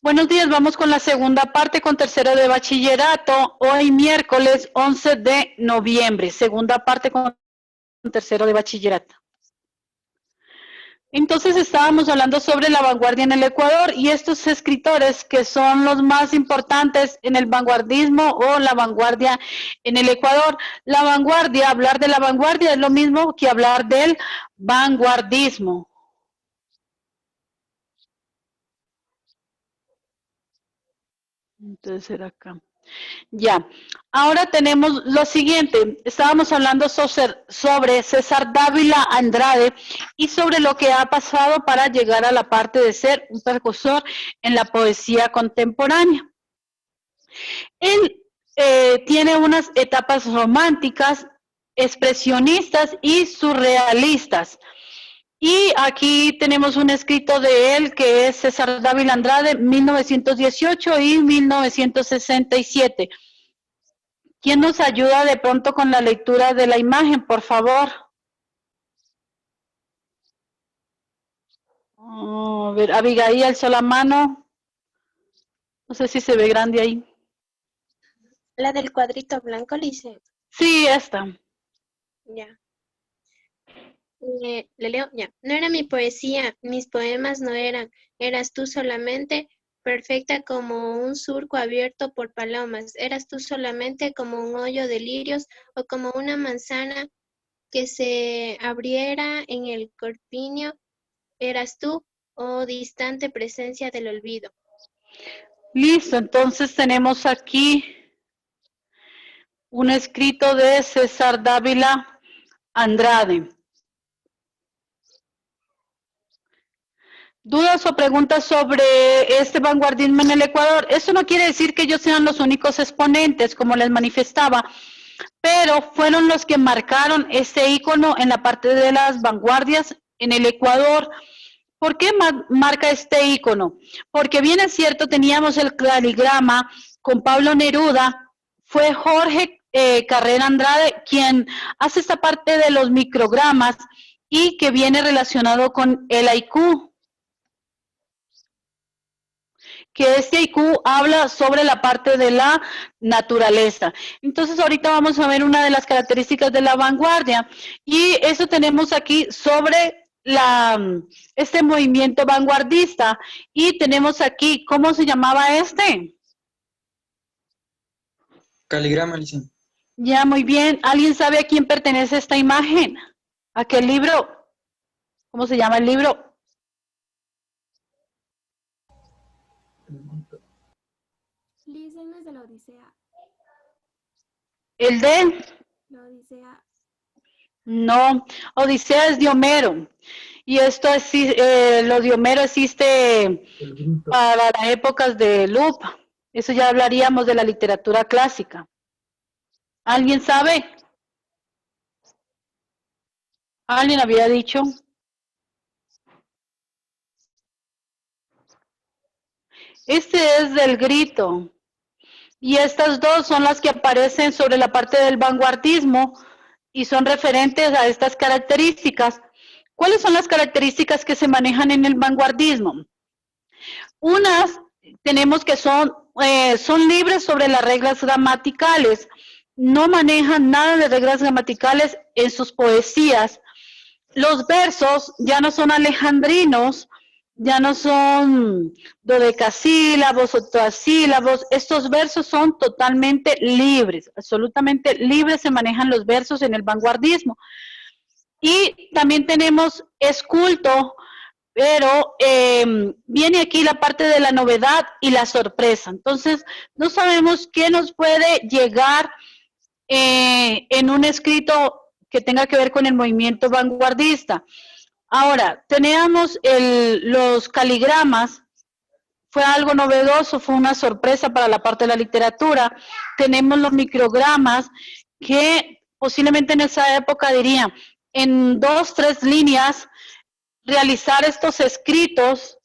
Buenos días, vamos con la segunda parte con tercero de bachillerato, hoy miércoles 11 de noviembre, segunda parte con tercero de bachillerato. Entonces estábamos hablando sobre la vanguardia en el Ecuador y estos escritores que son los más importantes en el vanguardismo o la vanguardia en el Ecuador. La vanguardia, hablar de la vanguardia es lo mismo que hablar del vanguardismo. Entonces era acá. Ya, ahora tenemos lo siguiente, estábamos hablando sobre César Dávila Andrade y sobre lo que ha pasado para llegar a la parte de ser un precursor en la poesía contemporánea. Él tiene unas etapas románticas, expresionistas y surrealistas. Y aquí tenemos un escrito de él que es César Dávila Andrade, 1918 y 1967. ¿Quién nos ayuda de pronto con la lectura de la imagen, por favor? A ver, Abigail alzó la mano. No sé si se ve grande ahí. La del cuadrito blanco, Lice. Sí, esta. Ya. Le leo, ya. No era mi poesía, mis poemas no eran. Eras tú solamente, perfecta como un surco abierto por palomas. Eras tú solamente como un hoyo de lirios o como una manzana que se abriera en el corpiño. Eras tú, oh distante presencia del olvido. Listo, entonces tenemos aquí un escrito de César Dávila Andrade. ¿Dudas o preguntas sobre este vanguardismo en el Ecuador? Eso no quiere decir que ellos sean los únicos exponentes, como les manifestaba, pero fueron los que marcaron este ícono en la parte de las vanguardias en el Ecuador. ¿Por qué marca este ícono? Porque bien es cierto, teníamos el caligrama con Pablo Neruda, fue Jorge Carrera Andrade quien hace esta parte de los microgramas y que viene relacionado con el haiku, que este haiku habla sobre la parte de la naturaleza. Entonces ahorita vamos a ver una de las características de la vanguardia y eso tenemos aquí sobre este movimiento vanguardista y tenemos aquí, ¿cómo se llamaba este? Caligrama, Lice. Ya, muy bien. ¿Alguien sabe a quién pertenece esta imagen? ¿A qué libro? ¿Cómo se llama el libro? Lice no es de la Odisea. ¿El de? La Odisea. No, Odisea es de Homero. Y esto es, lo de Homero existe para las épocas de Loop. Eso ya hablaríamos de la literatura clásica. ¿Alguien sabe? ¿Alguien había dicho? Este es del Grito. Y estas dos son las que aparecen sobre la parte del vanguardismo y son referentes a estas características. ¿Cuáles son las características que se manejan en el vanguardismo? Unas tenemos que son libres sobre las reglas gramaticales, no manejan nada de reglas gramaticales en sus poesías. Los versos ya no son alejandrinos, ya no son dodecasílabos o toasílabos, estos versos son totalmente libres, absolutamente libres se manejan los versos en el vanguardismo. Y también tenemos esculto, pero viene aquí la parte de la novedad y la sorpresa. Entonces, no sabemos qué nos puede llegar en un escrito que tenga que ver con el movimiento vanguardista. Ahora, teníamos los caligramas, fue algo novedoso, fue una sorpresa para la parte de la literatura. Tenemos los microgramas que posiblemente en esa época diría, en 2, 3 líneas, realizar estos escritos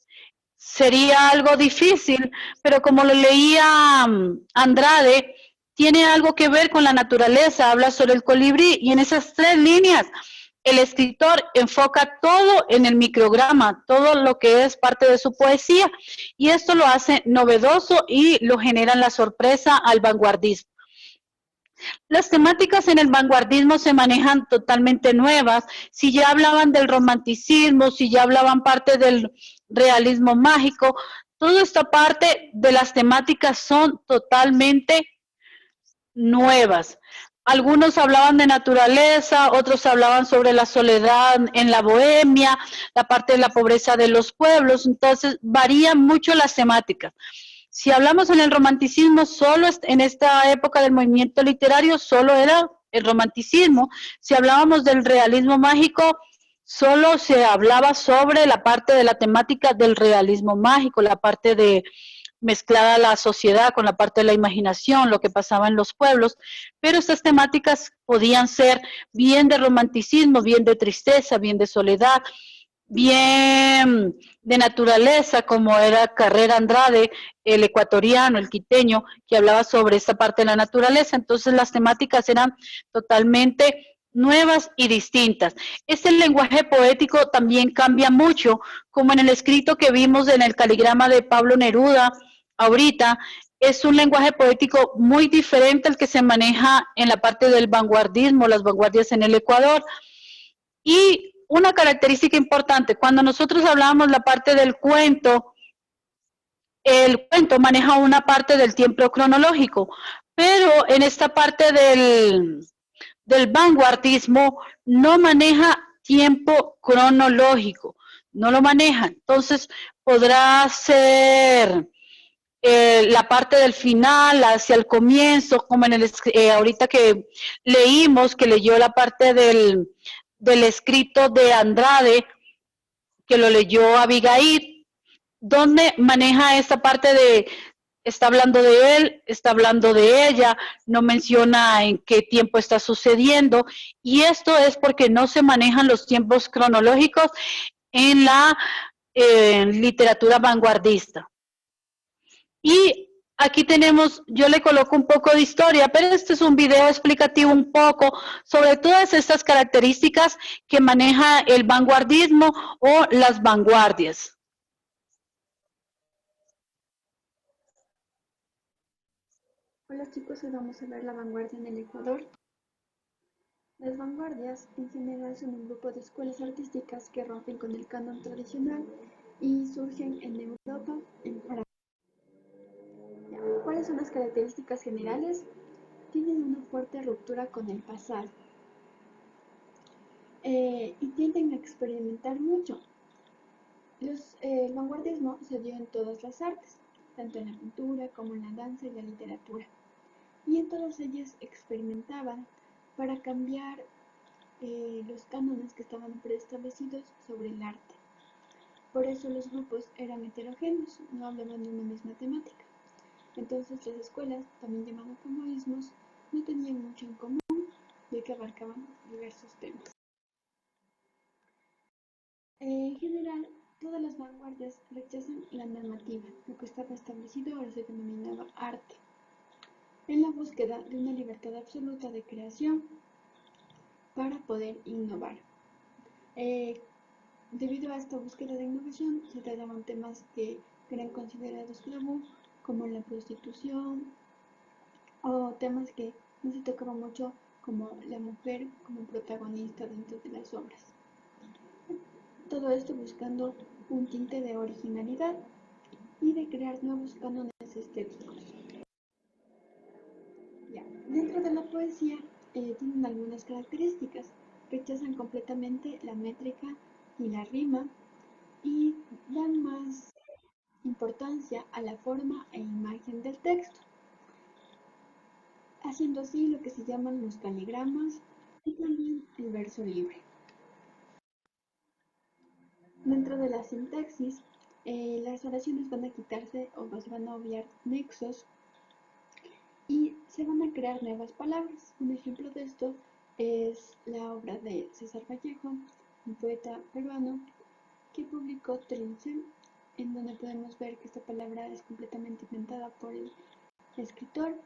sería algo difícil, pero como lo leía Andrade, tiene algo que ver con la naturaleza, habla sobre el colibrí y en esas 3 líneas el escritor enfoca todo en el micrograma, todo lo que es parte de su poesía, y esto lo hace novedoso y lo genera la sorpresa al vanguardismo. Las temáticas en el vanguardismo se manejan totalmente nuevas. Si ya hablaban del romanticismo, si ya hablaban parte del realismo mágico, toda esta parte de las temáticas son totalmente nuevas. Algunos hablaban de naturaleza, otros hablaban sobre la soledad en la bohemia, la parte de la pobreza de los pueblos, entonces varían mucho las temáticas. Si hablamos en el romanticismo, solo en esta época del movimiento literario, solo era el romanticismo. Si hablábamos del realismo mágico, solo se hablaba sobre la parte de la temática del realismo mágico, la parte de mezclada la sociedad con la parte de la imaginación, lo que pasaba en los pueblos, pero estas temáticas podían ser bien de romanticismo, bien de tristeza, bien de soledad, bien de naturaleza, como era Carrera Andrade, el ecuatoriano, el quiteño, que hablaba sobre esta parte de la naturaleza. Entonces las temáticas eran totalmente nuevas y distintas. Este lenguaje poético también cambia mucho, como en el escrito que vimos en el caligrama de Pablo Neruda ahorita. Es un lenguaje poético muy diferente al que se maneja en la parte del vanguardismo, las vanguardias en el Ecuador. Y una característica importante, cuando nosotros hablábamos la parte del cuento, el cuento maneja una parte del tiempo cronológico, pero en esta parte del vanguardismo no maneja tiempo cronológico, no lo maneja. Entonces podrá ser la parte del final hacia el comienzo, como en el ahorita que leímos, que leyó la parte del escrito de Andrade, que lo leyó Abigail, donde maneja esta parte de, está hablando de él, está hablando de ella, no menciona en qué tiempo está sucediendo, y esto es porque no se manejan los tiempos cronológicos en la literatura vanguardista. Y aquí tenemos, yo le coloco un poco de historia, pero este es un video explicativo un poco sobre todas estas características que maneja el vanguardismo o las vanguardias. Hola chicos, hoy vamos a ver la vanguardia en el Ecuador. Las vanguardias en general son un grupo de escuelas artísticas que rompen con el canon tradicional y surgen en Europa, en Francia. ¿Cuáles son las características generales? Tienen una fuerte ruptura con el pasado y tienden a experimentar mucho. El vanguardismo se dio en todas las artes, tanto en la pintura como en la danza y la literatura, y en todas ellas experimentaban para cambiar los cánones que estaban preestablecidos sobre el arte. Por eso los grupos eran heterogéneos, no hablaban de una misma temática. Entonces las escuelas, también llamadas vanguardismos, no tenían mucho en común, ya que abarcaban diversos temas. En general, todas las vanguardias rechazan la normativa, lo que estaba establecido ahora se denominaba arte, en la búsqueda de una libertad absoluta de creación para poder innovar. Debido a esta búsqueda de innovación, se trataban temas que eran considerados tabú, como la prostitución, o temas que no se tocaban mucho, como la mujer como protagonista dentro de las obras. Todo esto buscando un tinte de originalidad y de crear nuevos cánones estéticos. Dentro de la poesía tienen algunas características. Rechazan completamente la métrica y la rima y dan más importancia a la forma e imagen del texto, haciendo así lo que se llaman los caligramas y también el verso libre. Dentro de la sintaxis, las oraciones van a quitarse o se van a obviar nexos y se van a crear nuevas palabras. Un ejemplo de esto es la obra de César Vallejo, un poeta peruano que publicó Trince, en donde podemos ver que esta palabra es completamente inventada por el escritor,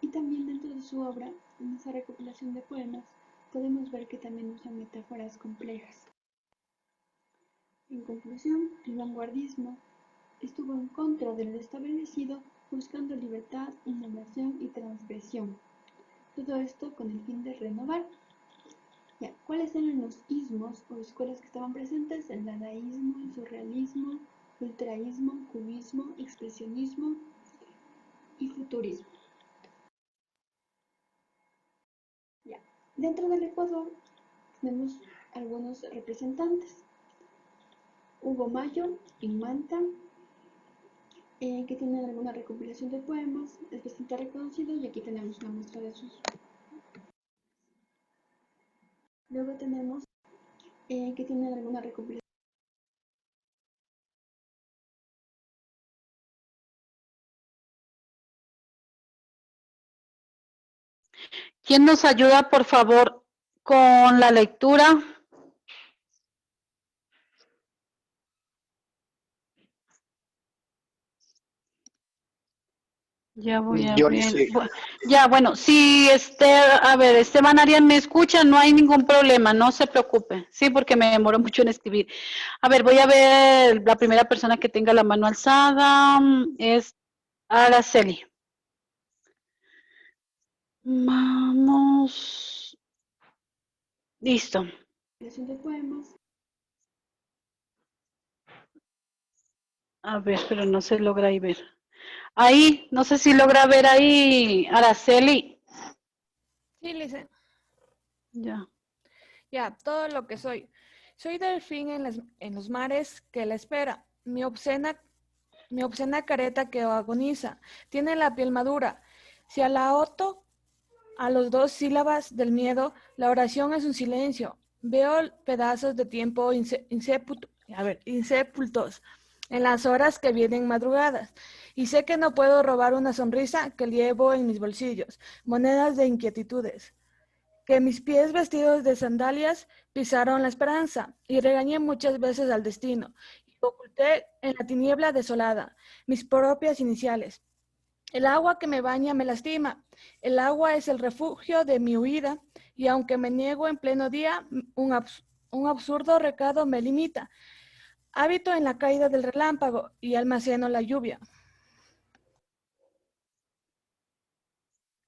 y también dentro de su obra, en esa recopilación de poemas, podemos ver que también usan metáforas complejas. En conclusión, el vanguardismo estuvo en contra de lo establecido, buscando libertad, innovación y transgresión. Todo esto con el fin de renovar. Ya, ¿cuáles eran los ismos o escuelas que estaban presentes? El dadaísmo, el surrealismo, ultraísmo, cubismo, expresionismo y futurismo. Ya. Dentro del Ecuador tenemos algunos representantes. Hugo Mayo en Manta, que tienen alguna recopilación de poemas, es bastante reconocido y aquí tenemos una muestra de sus. Luego tenemos que tienen alguna recopilación. ¿Quién nos ayuda, por favor, con la lectura? Ya voy a Yo ver. sí. Ya, bueno, si a ver, Esteban Arias me escucha, no hay ningún problema, no se preocupe. Sí, porque me demoro mucho en escribir. A ver, voy a ver la primera persona que tenga la mano alzada, es Araceli. Vamos. Listo. De poemas. A ver, pero no se logra ahí ver. Ahí, no sé si logra ver ahí, Araceli. Sí, Lice. Ya. Ya, todo lo que soy. Soy delfín en los mares que la espera. Mi obscena careta que agoniza. Tiene la piel madura. Si a la oto a los 2 sílabas del miedo, la oración es un silencio. Veo pedazos de tiempo insepultos en las horas que vienen madrugadas. Y sé que no puedo robar una sonrisa que llevo en mis bolsillos, monedas de inquietudes. Que mis pies vestidos de sandalias pisaron la esperanza y regañé muchas veces al destino y oculté en la tiniebla desolada mis propias iniciales. El agua que me baña me lastima, el agua es el refugio de mi huida y aunque me niego en pleno día, un absurdo recado me limita. Habito en la caída del relámpago y almaceno la lluvia.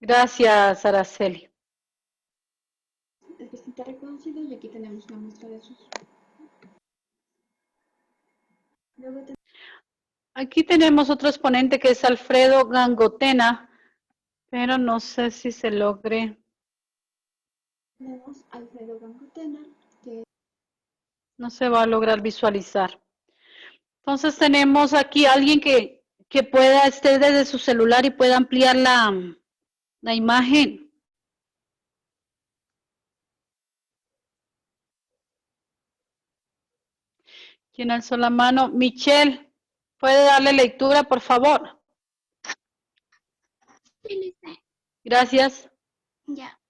Gracias, Araceli. Es bastante reconocido y aquí tenemos una muestra de sus. Aquí tenemos otro exponente que es Alfredo Gangotena, pero no sé si se logre. Tenemos Alfredo Gangotena, que no se va a lograr visualizar. Entonces tenemos aquí a alguien que pueda estar desde su celular y pueda ampliar la imagen. ¿Quién alzó la mano? Michelle, ¿puede darle lectura, por favor? Sí, Lice. Gracias. Ya.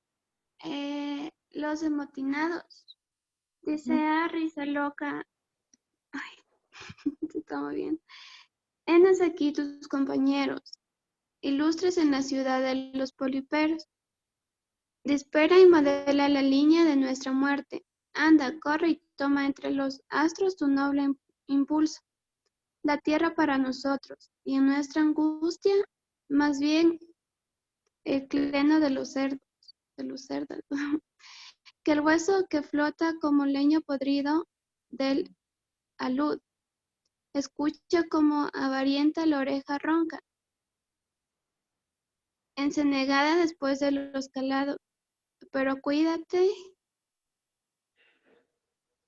Los emotinados. Desea risa loca. Ay, está muy bien. Henas aquí tus compañeros, ilustres en la ciudad de los poliperos. Espera y modela la línea de nuestra muerte. Anda, corre y toma entre los astros tu noble impulso. La tierra para nosotros, y en nuestra angustia, más bien el cleno de los cerdos, que el hueso que flota como leño podrido del alud. Escucha como avarienta la oreja ronca, encenegada después de los calados, pero cuídate,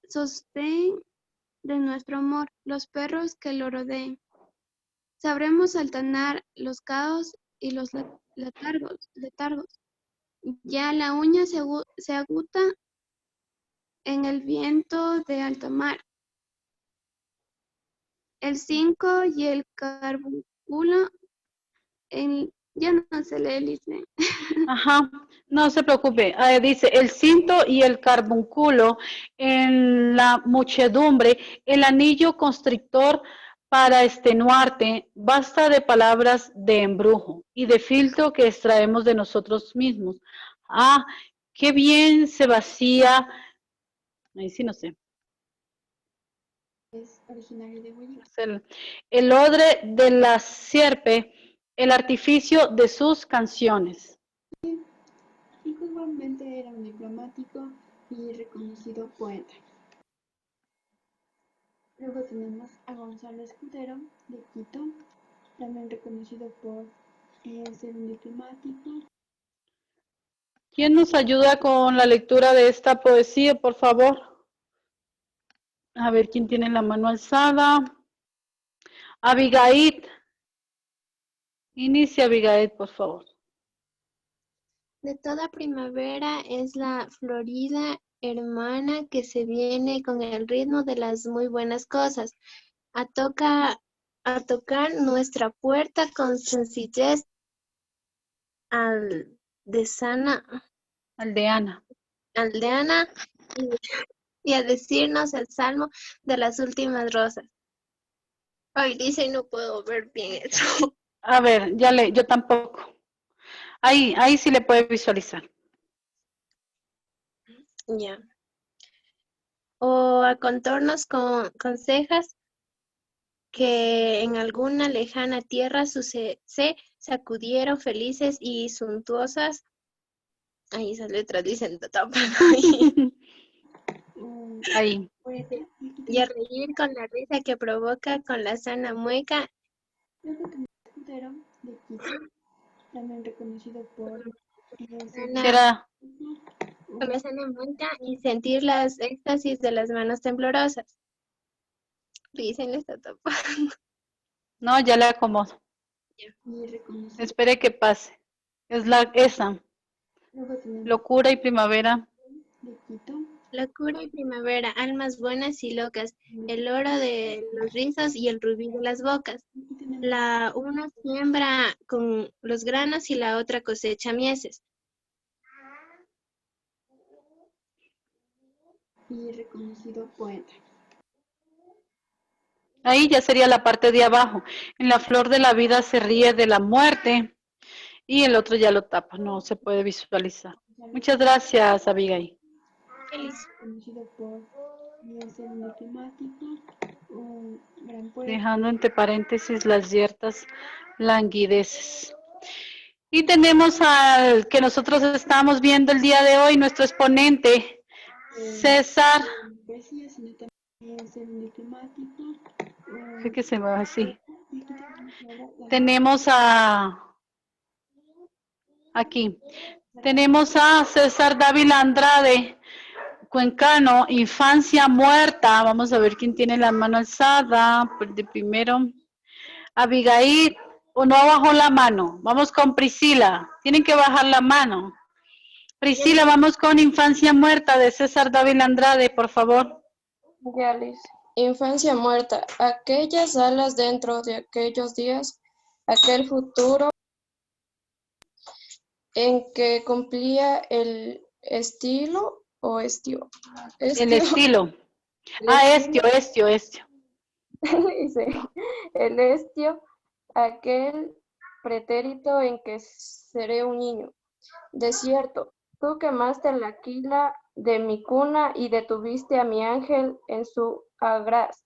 sostén de nuestro amor los perros que lo rodeen. Sabremos altanar los caos y los letargos. Ya la uña se agota en el viento de alta mar. El 5 y el carbúnculo ya no se lee, Lice. Ajá, no se preocupe. Dice, el cinto y el carbúnculo en la muchedumbre, el anillo constrictor para extenuarte, basta de palabras de embrujo y de filtro que extraemos de nosotros mismos. Ah, Qué bien se vacía. Ahí sí no sé. Es originario de Guayana. Es el odre de la sierpe, el artificio de sus canciones. Y igualmente era un diplomático y reconocido poeta. Luego tenemos a Gonzalo Escudero de Quito, también reconocido por ser un diplomático. ¿Quién nos ayuda con la lectura de esta poesía, por favor? A ver, ¿quién tiene la mano alzada? Abigail. Inicia, Abigail, por favor. De toda primavera es la florida hermana que se viene con el ritmo de las muy buenas cosas, a tocar nuestra puerta con sencillez Aldeana. aldeana y a decirnos el salmo de las últimas rosas. Ay, dice y no puedo ver bien eso. A ver, yo tampoco. Ahí sí le puede visualizar. Ya. O a contornos con cejas que en alguna lejana tierra se sacudieron felices y suntuosas. Ahí esas letras dicen tapan ahí. Ahí. Y a reír con la risa que provoca con la sana mueca. Luego tenemos a Escudero de Quito, también reconocido por Era Con la sana mueca y sentir las éxtasis de las manos temblorosas. Dicen esta tapa. no, ya le acomodo. y reconocido. Espere que pase. Es esa. Luego tenemos Locura y primavera. de Quito, Locura y primavera, almas buenas y locas, el oro de los rizos y el rubí de las bocas. y tenemos La una siembra con los granos y la otra cosecha mieses. y reconocido poeta. Ahí ya sería la parte de abajo. En la flor de la vida se ríe de la muerte y el otro ya lo tapa, no se puede visualizar. Muchas gracias, Abigail. Conocido por ser un diplomático, un gran poeta. Dejando entre paréntesis las yertas languideces. Y tenemos al que nosotros estamos viendo el día de hoy, nuestro exponente, César. Poesía, sino también ser un diplomático. Sé que se me va así. Y aquí tenemos ahora la Tenemos aquí. Tenemos a César Dávila Andrade, cuencano, infancia muerta. Vamos a ver quién tiene la mano alzada. De primero, Abigail, o no bajó la mano. Vamos con Priscila. Tienen que bajar la mano. Priscila, vamos con infancia muerta de César Dávila Andrade, por favor. Ya, Liz. Infancia muerta, aquellas alas dentro de aquellos días, aquel futuro en que cumplía el estilo o estio. El estilo. Estio. Dice, el estio, aquel pretérito en que seré un niño. Desierto, tú quemaste la quila de mi cuna y detuviste a mi ángel en su agraz.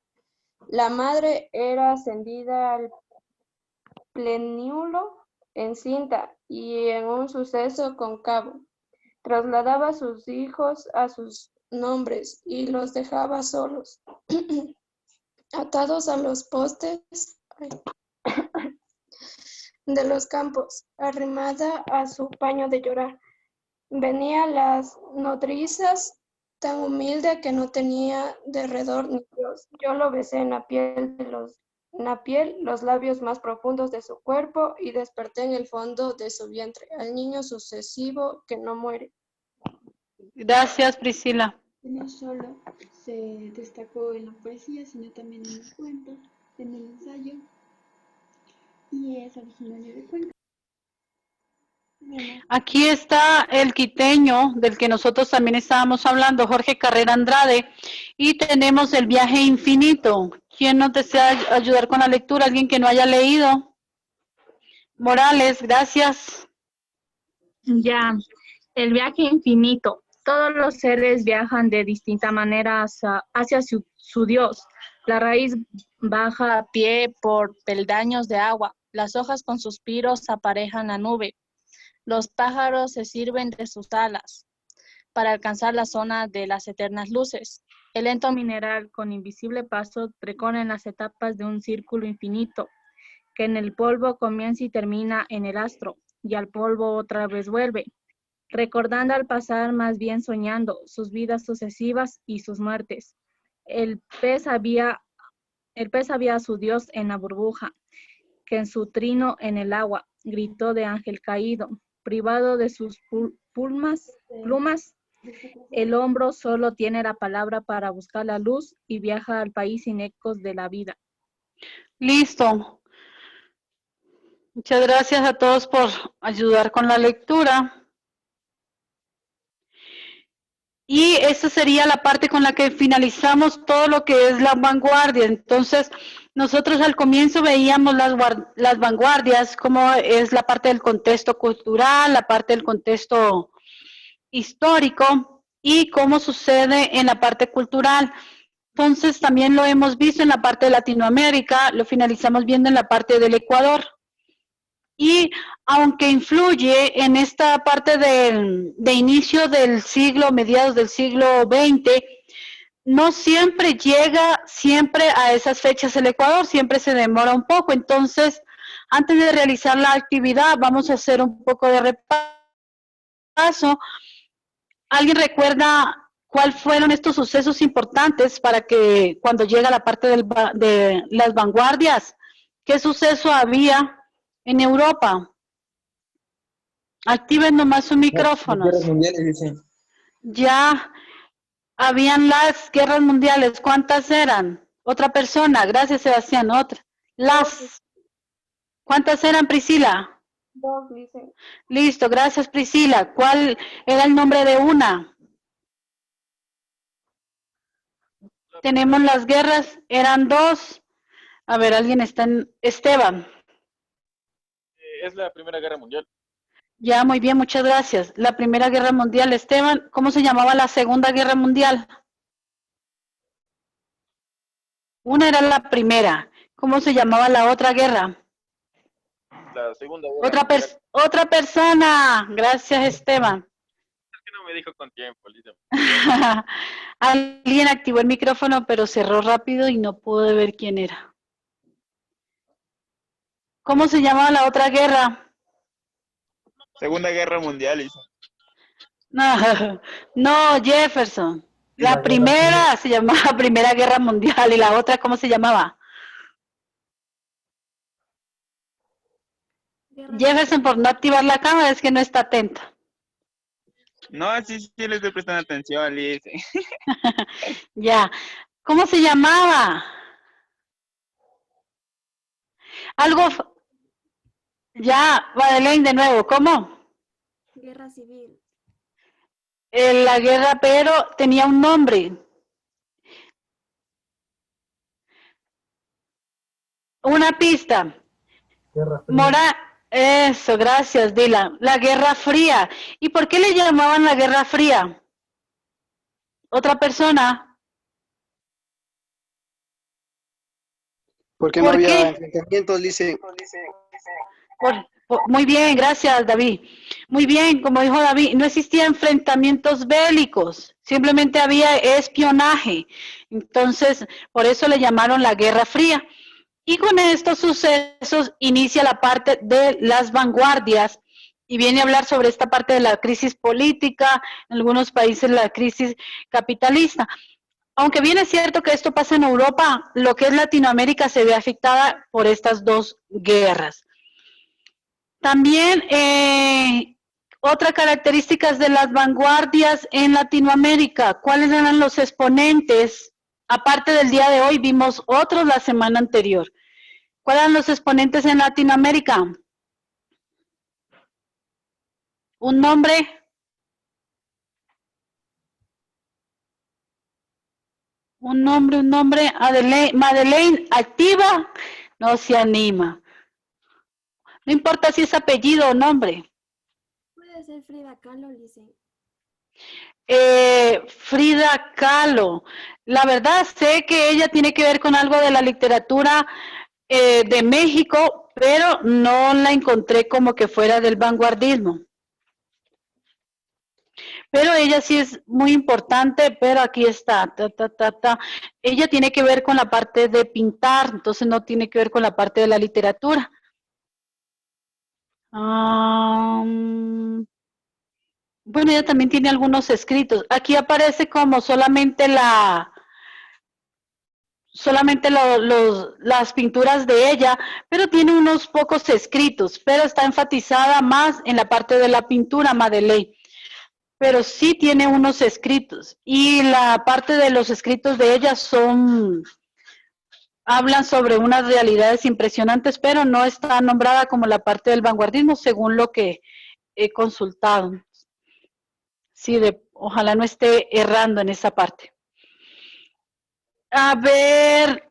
La madre era ascendida al pleniulo encinta y en un suceso cóncavo. Trasladaba a sus hijos a sus nombres y los dejaba solos, atados a los postes de los campos, arrimada a su paño de llorar. Venía las nodrizas tan humilde que no tenía derredor ni Dios. Yo lo besé en la piel, los labios más profundos de su cuerpo y desperté en el fondo de su vientre, al niño sucesivo que no muere. Gracias, Priscila. No solo se destacó en la poesía, sino también en el cuento, en el ensayo, y es originario de Cuenca. Aquí está el quiteño del que nosotros también estábamos hablando, Jorge Carrera Andrade, y tenemos el viaje infinito. ¿Quién nos desea ayudar con la lectura? ¿Alguien que no haya leído? Morales, gracias. Ya. El viaje infinito. Todos los seres viajan de distinta manera hacia su Dios. La raíz baja a pie por peldaños de agua. Las hojas con suspiros aparejan la nube. Los pájaros se sirven de sus alas para alcanzar la zona de las eternas luces. El lento mineral con invisible paso recorre las etapas de un círculo infinito, que en el polvo comienza y termina en el astro, y al polvo otra vez vuelve, recordando al pasar, más bien soñando, sus vidas sucesivas y sus muertes. El pez había a su Dios en la burbuja, que en su trino en el agua, gritó de ángel caído, privado de sus plumas, el hombro solo tiene la palabra para buscar la luz y viaja al país sin ecos de la vida. Listo. Muchas gracias a todos por ayudar con la lectura. Y esa sería la parte con la que finalizamos todo lo que es la vanguardia. Entonces, nosotros al comienzo veíamos las vanguardias, como es la parte del contexto cultural, la parte del contexto histórico y cómo sucede en la parte cultural. Entonces, también lo hemos visto en la parte de Latinoamérica, lo finalizamos viendo en la parte del Ecuador. Y aunque influye en esta parte de inicio del siglo, mediados del siglo XX, no siempre llega a esas fechas el Ecuador, siempre se demora un poco. Entonces, antes de realizar la actividad, vamos a hacer un poco de repaso. ¿Alguien recuerda cuáles fueron estos sucesos importantes para que cuando llega la parte de las vanguardias, qué suceso había en Europa? Activen nomás sus micrófonos. Las guerras mundiales, dicen. Ya habían las guerras mundiales. ¿Cuántas eran? Otra persona. Gracias, Sebastián. Otra. ¿Cuántas eran, Priscila? 2, dicen. Listo, gracias, Priscila. ¿Cuál era el nombre de una? Tenemos las guerras, eran 2. A ver, alguien está en... Esteban. Es la Primera Guerra Mundial. Ya, muy bien, muchas gracias. La Primera Guerra Mundial, Esteban. ¿Cómo se llamaba la Segunda Guerra Mundial? Una era la primera. ¿Cómo se llamaba la otra guerra? La Segunda Guerra Mundial. Otra persona. Gracias, Esteban. Es que no me dijo con tiempo, Lisa. Alguien activó el micrófono, pero cerró rápido y no pude ver quién era. ¿Cómo se llamaba la otra guerra? Segunda Guerra Mundial, Lisa. No, Jefferson. La primera se llamaba Primera Guerra Mundial y la otra, ¿cómo se llamaba? Jefferson, por no activar la cámara, es que no está atenta. No, sí le estoy prestando atención, Lisa. Ya. ¿Cómo se llamaba? Algo... Ya, Madeleine, de nuevo, ¿cómo? Guerra civil. La guerra, pero tenía un nombre. Una pista. Eso, gracias, Dylan. La Guerra Fría. ¿Y por qué le llamaban la Guerra Fría? ¿Otra persona? Porque no había enfrentamientos, dice. Muy bien, gracias, David. Muy bien, como dijo David, no existían enfrentamientos bélicos, simplemente había espionaje. Entonces, por eso le llamaron la Guerra Fría. Y con estos sucesos inicia la parte de las vanguardias y viene a hablar sobre esta parte de la crisis política, en algunos países la crisis capitalista. Aunque bien es cierto que esto pasa en Europa, lo que es Latinoamérica se ve afectada por estas dos guerras. También otra característica de las vanguardias en Latinoamérica. ¿Cuáles eran los exponentes? Aparte del día de hoy, vimos otros la semana anterior. ¿Cuáles eran los exponentes en Latinoamérica? ¿Un nombre? Un nombre. Madeleine, activa, no se anima. No importa si es apellido o nombre. Puede Puede ser Frida Kahlo, dicen. Frida Kahlo. La verdad sé que ella tiene que ver con algo de la literatura de México, pero no la encontré como que fuera del vanguardismo. Pero ella sí es muy importante, pero aquí está, Ella tiene que ver con la parte de pintar, entonces no tiene que ver con la parte de la literatura. Bueno, ella también tiene algunos escritos. Aquí aparece como solamente las pinturas de ella, pero tiene unos pocos escritos, pero está enfatizada más en la parte de la pintura, Madeleine. Pero sí tiene unos escritos, y la parte de los escritos de ella hablan sobre unas realidades impresionantes, pero no está nombrada como la parte del vanguardismo, según lo que he consultado. Sí, ojalá no esté errando en esa parte. A ver.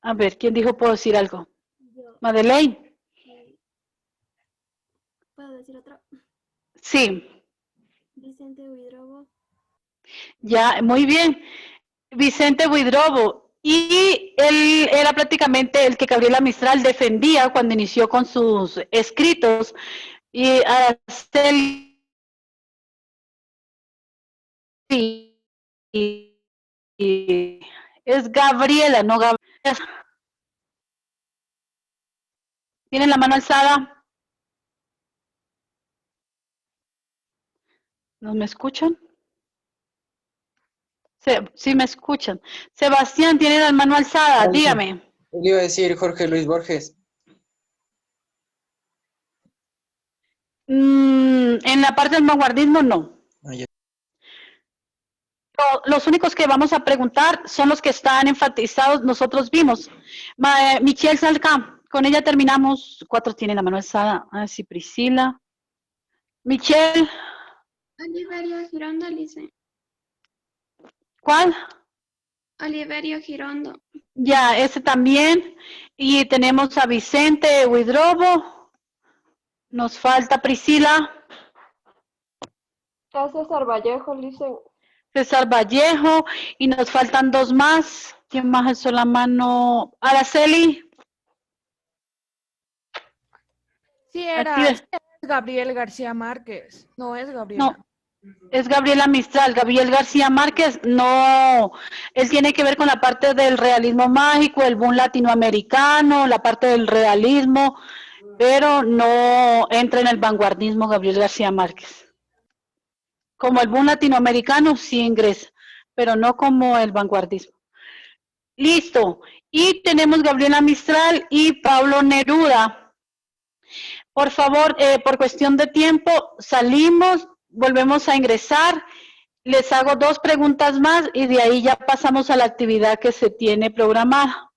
A ver, ¿quién dijo puedo decir algo? Yo. Madeleine. ¿Puedo decir otro? Sí. Vicente Huidrobo. Ya, muy bien. Vicente Huidrobo. Y él era prácticamente el que Gabriela Mistral defendía cuando inició con sus escritos. Y es Gabriela, no Gabriela. ¿Tienen la mano alzada? ¿No me escuchan? Sí, me escuchan. Sebastián, tiene la mano alzada, dígame. Le iba a decir Jorge Luis Borges. En la parte del vanguardismo, no. Ya. Los únicos que vamos a preguntar son los que están enfatizados, nosotros vimos. Michelle Salca, con ella terminamos. 4 tienen la mano alzada. Ah, sí, Priscila. Michelle. Oliverio Girondo, dice. ¿Cuál? Oliverio Girondo. Ya, ese también. Y tenemos a Vicente Huidrobo. Nos falta Priscila. A César Vallejo, dicen. César Vallejo. Y nos faltan 2 más. ¿Quién más alzó la mano? Araceli. Sí, es Gabriel García Márquez. No es Gabriela. No, es Gabriela Mistral. Gabriel García Márquez, no. Él tiene que ver con la parte del realismo mágico, el boom latinoamericano, la parte del realismo, pero no entra en el vanguardismo Gabriel García Márquez. Como el boom latinoamericano sí ingresa, pero no como el vanguardismo. Listo. Y tenemos Gabriela Mistral y Pablo Neruda. Por favor, por cuestión de tiempo, salimos, volvemos a ingresar. Les hago 2 preguntas más y de ahí ya pasamos a la actividad que se tiene programada.